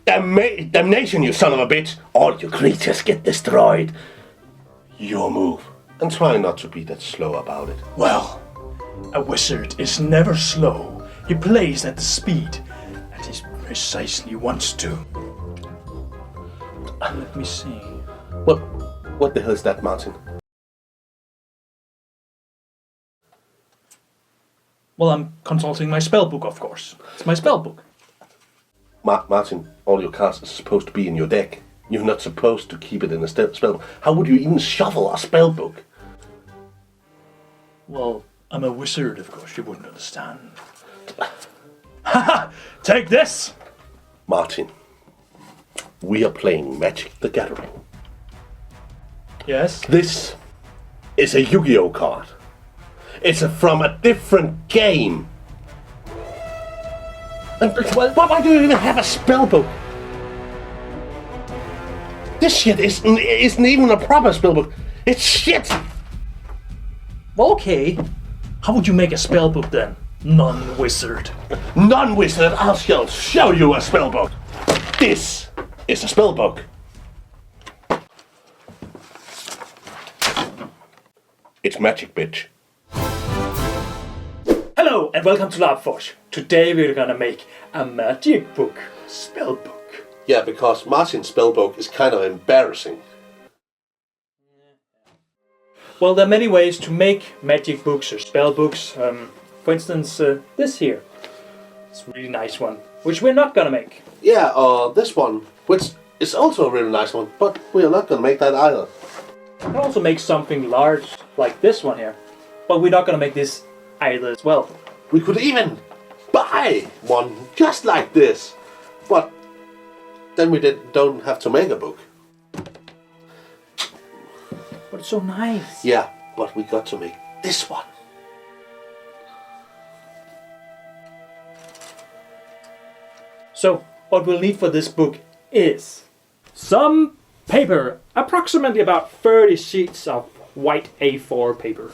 Damnation, you son of a bitch! All you creatures get destroyed. Your move. And try not to be that slow about it. Well, a wizard is never slow. He plays at the speed that he precisely wants to. Let me see. What the hell is that, Martin? Well, I'm consulting my spellbook, of course. It's my spellbook. Martin, all your cards are supposed to be in your deck. You're not supposed to keep it in a spellbook. How would you even shuffle a spellbook? Well, I'm a wizard, of course. You wouldn't understand. Haha! Take this! Martin, we are playing Magic the Gathering. Yes? This is a Yu-Gi-Oh card. It's from a different game. And why do you even have a spellbook? This shit isn't even a proper spellbook. It's shit! Okay. How would you make a spellbook then? Non-wizard. Non-wizard, I shall show you a spellbook. This is a spellbook. It's magic, bitch. Hello and welcome to LarpForge. Today we're gonna make a magic book spellbook. Yeah, because Martin's spellbook is kind of embarrassing. Well, there are many ways to make magic books or spell books. For instance, this here. It's a really nice one, which we're not gonna make. Yeah, this one, which is also a really nice one, but we are not gonna make that either. We can also make something large like this one here, but we're not gonna make this either as well. We could even buy one just like this, but then we don't have to make a book. But it's so nice. Yeah, but we got to make this one. So, what we'll need for this book is some paper, approximately about 30 sheets of white A4 paper.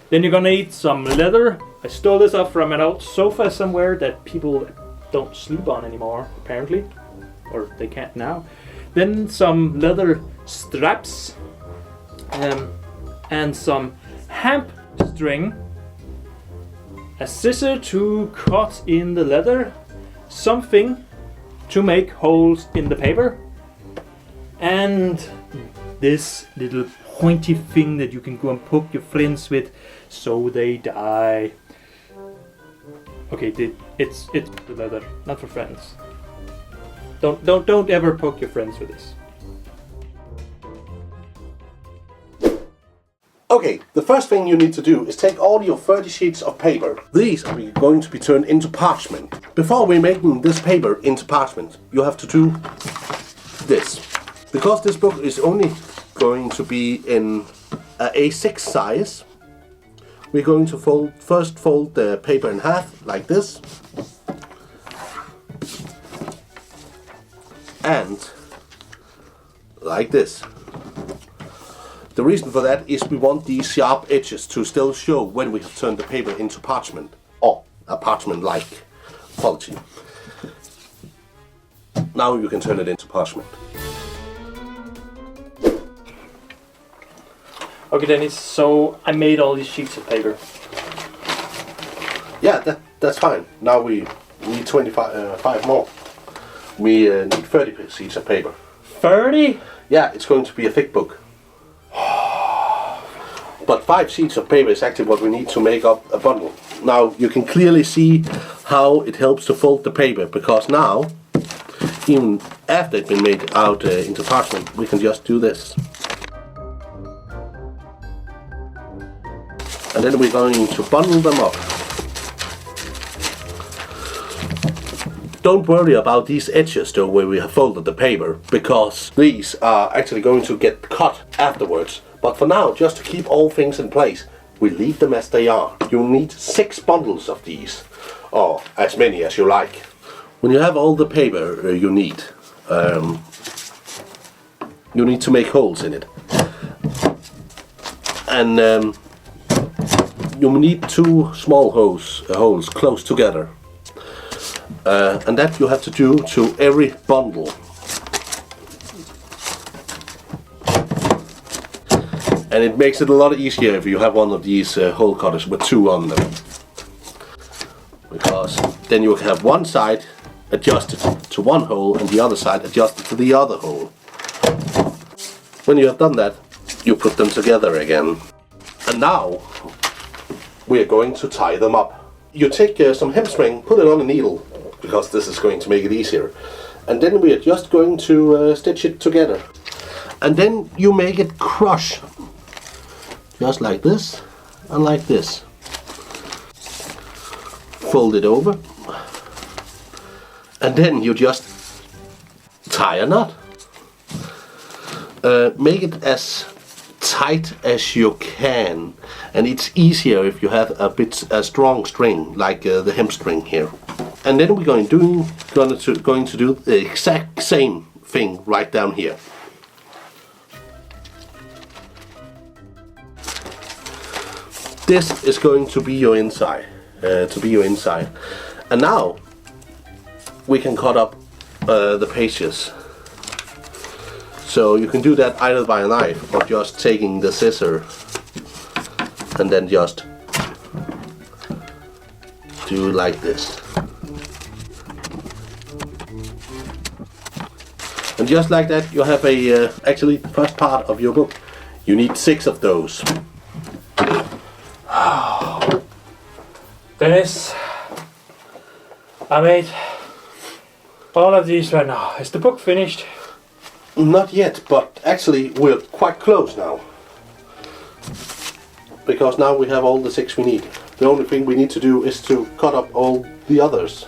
Then you're gonna need some leather. I stole this up from an old sofa somewhere that people don't sleep on anymore, apparently. Or they can't now. Then some leather straps. And some hemp string. A scissor to cut in the leather. Something to make holes in the paper. And this little pointy thing that you can go and poke your friends with so they die. Okay, it's the leather, not for friends. Don't ever poke your friends with this. Okay, the first thing you need to do is take all your 30 sheets of paper. These are going to be turned into parchment. Before we're making this paper into parchment, you have to do this. Because this book is only going to be in a A6 size, we're going to first fold the paper in half, like this. And like this. The reason for that is we want these sharp edges to still show when we have turned the paper into parchment, or a parchment-like quality. Now you can turn it into parchment. Okay, Dennis, so I made all these sheets of paper. Yeah, that's fine. Now we need 5 more. We need 30 sheets of paper. 30? Yeah, it's going to be a thick book. But 5 sheets of paper is actually what we need to make up a bundle. Now you can clearly see how it helps to fold the paper, because now, even after it's been made out into parchment, we can just do this. And then we're going to bundle them up. Don't worry about these edges though where we have folded the paper, because these are actually going to get cut afterwards. But for now, just to keep all things in place, we leave them as they are. You'll need 6 bundles of these, or as many as you like. When you have all the paper you need to make holes in it. And you need 2 small holes close together. And that you have to do to every bundle. And it makes it a lot easier if you have one of these hole cutters with 2 on them. Because then you have one side adjusted to one hole and the other side adjusted to the other hole. When you have done that, you put them together again. And now we are going to tie them up. You take some hemp string, put it on a needle, because this is going to make it easier. And then we are just going to stitch it together. And then you make it crush. Just like this and like this. Fold it over. And then you just tie a knot. Make it as tight as you can, and it's easier if you have a strong string like the hemp string here. And then we're going to do the exact same thing right down here. This is going to be your inside, and now we can cut up the pages. So you can do that either by a knife or just taking the scissor and then just do like this. And just like that you have actually the first part of your book. You need 6 of those. Dennis, I made all of these right now. Is the book finished? Not yet, but actually we're quite close now. Because now we have all the 6 we need. The only thing we need to do is to cut up all the others.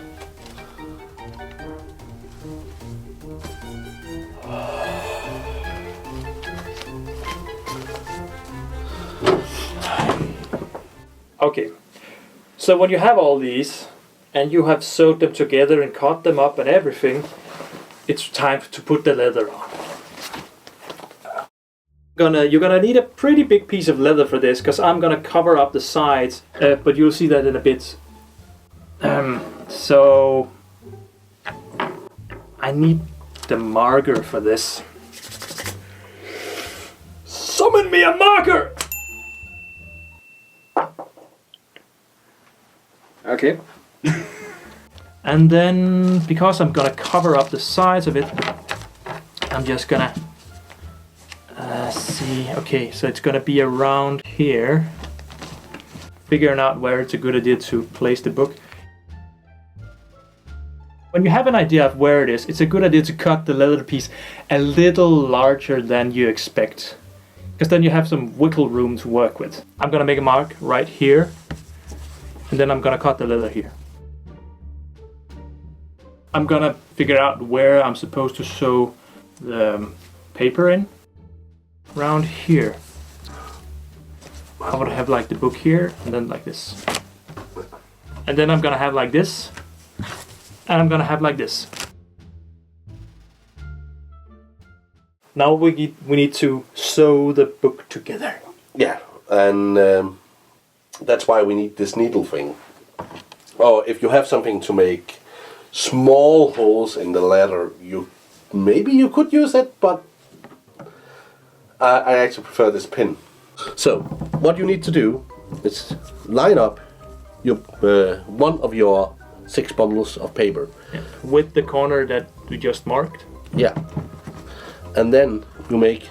Okay, so when you have all these and you have sewed them together and cut them up and everything, it's time to put the leather on. You're gonna need a pretty big piece of leather for this, because I'm gonna cover up the sides, but you'll see that in a bit. So I need the marker for this. Summon me a marker! Okay. And then, because I'm gonna cover up the sides of it, I'm just gonna see. Okay, so it's gonna be around here. Figuring out where it's a good idea to place the book. When you have an idea of where it is, it's a good idea to cut the leather piece a little larger than you expect, because then you have some wiggle room to work with. I'm gonna make a mark right here, and then I'm gonna cut the leather here. I'm gonna figure out where I'm supposed to sew the paper in. Around here. I would have like the book here, and then like this. And then I'm gonna have like this, and I'm gonna have like this. Now we need to sew the book together. Yeah, and that's why we need this needle thing. Or if you have something to make small holes in the leather, maybe you could use it, but I actually prefer this pin. So what you need to do is line up your one of your 6 bundles of paper. Yeah. With the corner that we just marked. Yeah. And then you make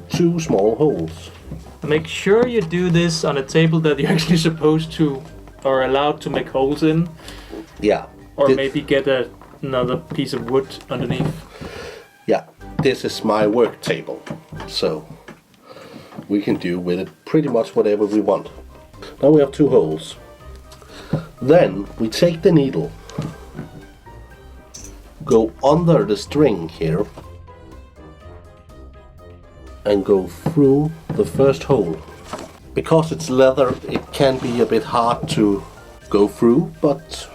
2 small holes. Make sure you do this on a table that you're actually supposed to or allowed to make holes in. Yeah. Or maybe get another piece of wood underneath. Yeah. This is my work table. So we can do with it pretty much whatever we want. Now we have 2 holes. Then we take the needle, go under the string here, and go through the first hole. Because it's leather, it can be a bit hard to go through, but...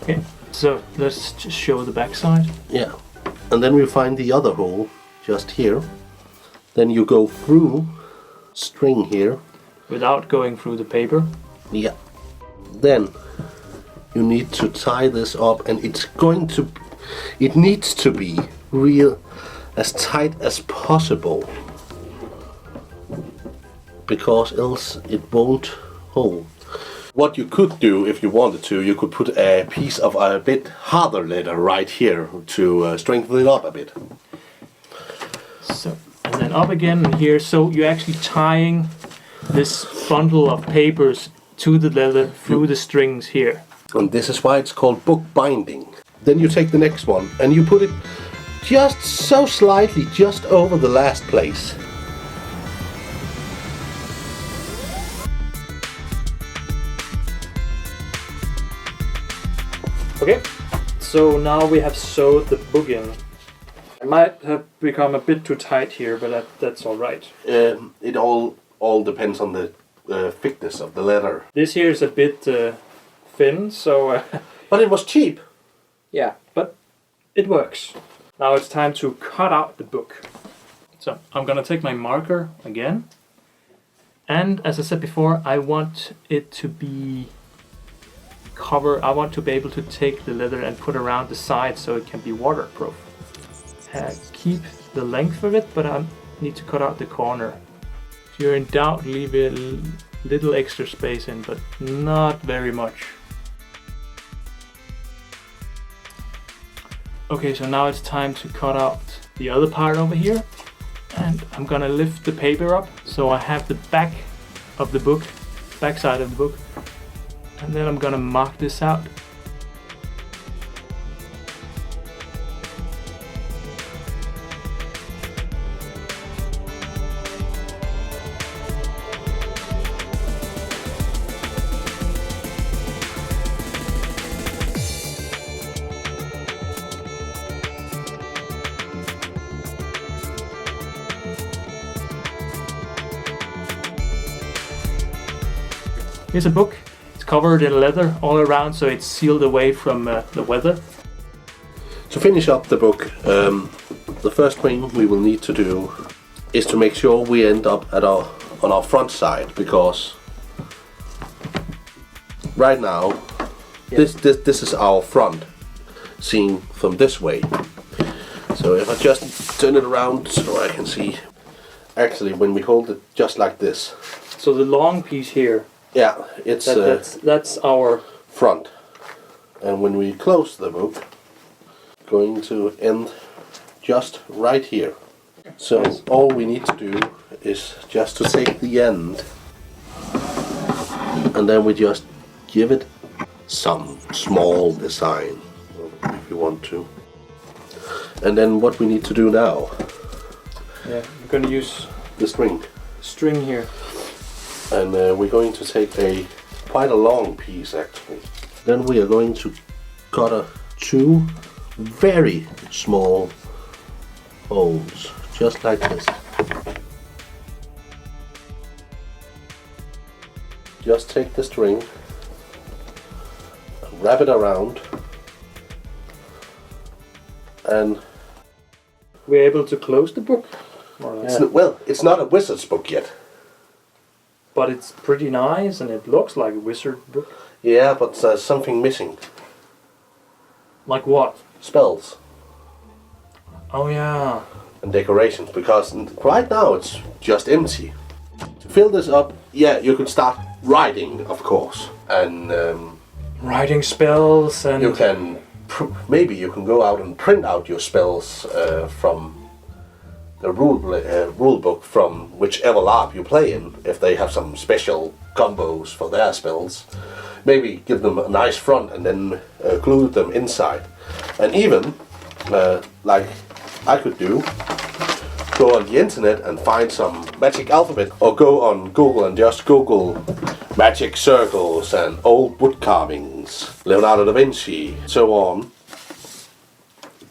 Okay, so let's just show the back side. Yeah, and then we find the other hole, just here. Then you go through string here. Without going through the paper? Yeah. Then you need to tie this up, and it needs to be real as tight as possible, because else it won't hold. What you could do, if you wanted to, you could put a piece of a bit harder leather right here to strengthen it up a bit. So, and then up again here, so you're actually tying this bundle of papers to the leather through the strings here. And this is why it's called book binding. Then you take the next one and you put it just so slightly just over the last place. Okay, so now we have sewed the book in. It might have become a bit too tight here, but that's all right. It all depends on the thickness of the leather. This here is a bit thin, so... But it was cheap. Yeah, but it works. Now it's time to cut out the book. So I'm gonna take my marker again. And as I said before, I want it to be I want to be able to take the leather and put around the sides so it can be waterproof. Keep the length of it, but I need to cut out the corner. If you're in doubt, leave a little extra space in, but not very much. Okay, so now it's time to cut out the other part over here. And I'm gonna lift the paper up so I have the back of the book, back side of the book. And then I'm gonna mark this out. Here's a book. It's covered in leather all around, so it's sealed away from the weather. To finish up the book, the first thing we will need to do is to make sure we end up on our front side, because right now this is our front, seen from this way. So if I just turn it around so I can see, actually when we hold it just like this. So the long piece here. Yeah, it's that's our front, and when we close the book, going to end just right here. So all we need to do is just to take the end, and then we just give it some small design if you want to. And then what we need to do now? Yeah, we're going to use the string here. And we're going to take quite a long piece actually. Then we are going to cut two very small holes, just like this. Just take the string, wrap it around, and we're able to close the book. Well, it's not a wizard's book yet. But it's pretty nice and it looks like a wizard book. Yeah, but there's something missing. Like what? Spells. Oh yeah. And decorations, because right now it's just empty. To fill this up, yeah, you could start writing, of course. And writing spells, and you can maybe you can go out and print out your spells from the rule book from whichever LARP you play in, if they have some special combos for their spells. Maybe give them a nice front and then glue them inside. And even, like I could do, go on the internet and find some magic alphabet, or go on Google and just Google magic circles and old wood carvings, Leonardo da Vinci, so on.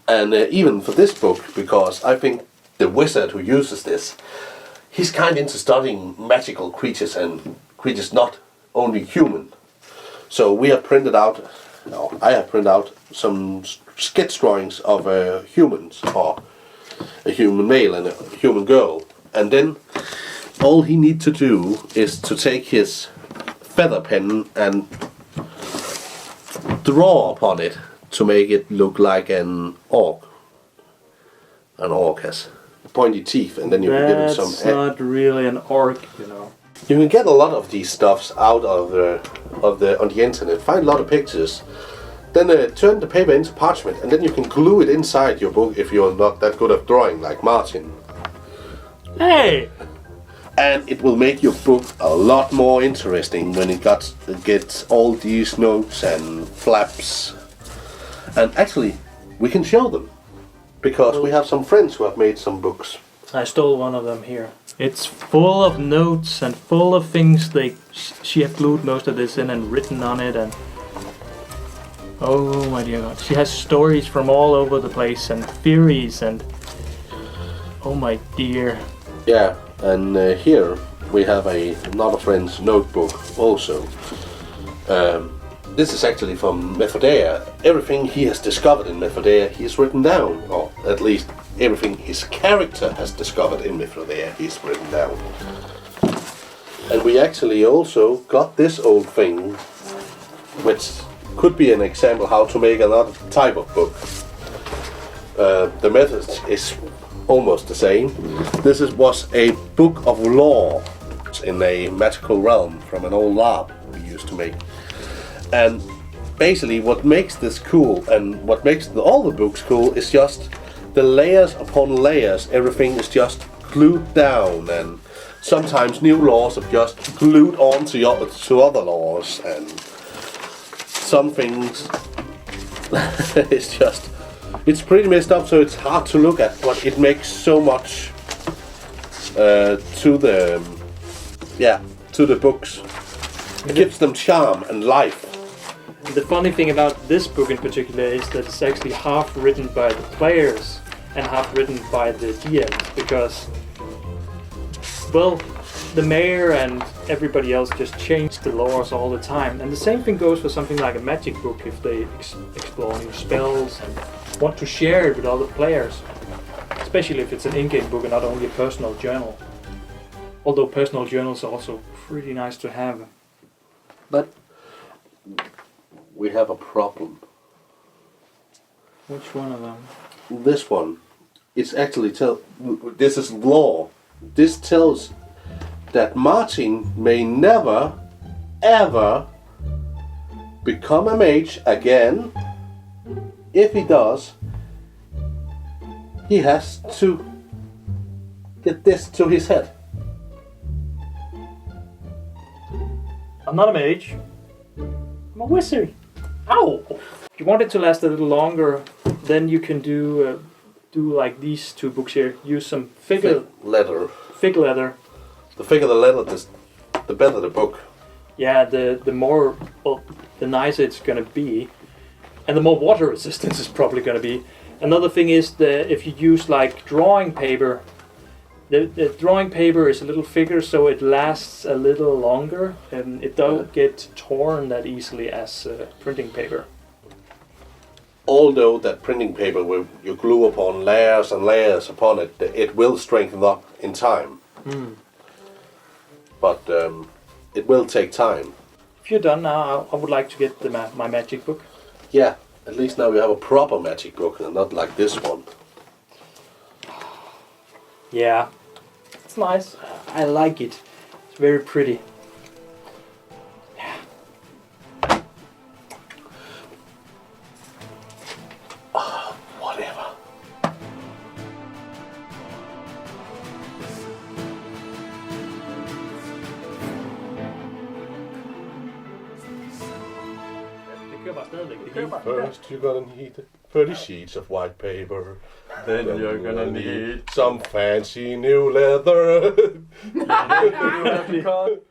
And even for this book, because I think the wizard who uses this, he's kind of into studying magical creatures and creatures not only human. So we have printed out, I have printed out some sketch drawings of humans, or a human male and a human girl. And then all he needs to do is to take his feather pen and draw upon it to make it look like an orc. An orc has pointy teeth, and then you can give it some. That's not really an orc, you know. You can get a lot of these stuffs out of the on the internet. Find a lot of pictures. Then turn the paper into parchment, and then you can glue it inside your book if you're not that good at drawing like Martin. Hey! And it will make your book a lot more interesting when it gets all these notes and flaps. And actually, we can show them. Because we have some friends who have made some books. I stole one of them here. It's full of notes and full of things she have glued most of this in and written on it, and oh my dear God, she has stories from all over the place and theories and oh my dear. Yeah, and here we have another friend's notebook also. This is actually from Methodea. Everything he has discovered in Methodea, he's written down. Or at least everything his character has discovered in Methodea, he's written down. And we actually also got this old thing, which could be an example how to make another type of book. The method is almost the same. This was a book of lore in a magical realm from an old LARP we used to make. And basically what makes this cool and what makes all the books cool is just the layers upon layers. Everything is just glued down, and sometimes new laws are just glued on to other laws, and some things it's pretty messed up, so it's hard to look at, but it makes so much to the books. It gives them charm and life. The funny thing about this book in particular is that it's actually half written by the players and half written by the DMs, because, well, the mayor and everybody else just change the laws all the time. And the same thing goes for something like a magic book if they explore new spells and want to share it with other players. Especially if it's an in-game book and not only a personal journal. Although personal journals are also pretty nice to have. But we have a problem. Which one of them? This one. It's actually this is law. This tells that Martin may never, ever become a mage again. If he does, he has to get this to his head. I'm not a mage. I'm a wizard. Ow! If you want it to last a little longer, then you can do like these two books here. Use some fig leather. The thicker the leather, the better the book. Yeah, the more, well, the nicer it's gonna be, and the more water resistance it's probably gonna be. Another thing is that if you use like drawing paper, the drawing paper is a little thicker, so it lasts a little longer, and it don't get torn that easily as printing paper. Although that printing paper, you glue upon layers and layers upon it, it will strengthen up in time. But it will take time. If you're done now, I would like to get my magic book. Yeah, at least now we have a proper magic book and not like this one. Yeah, it's nice. I like it. It's very pretty. Whatever. First you're gonna need 30 sheets of white paper. Then you're gonna need some fancy new leather. You have to cut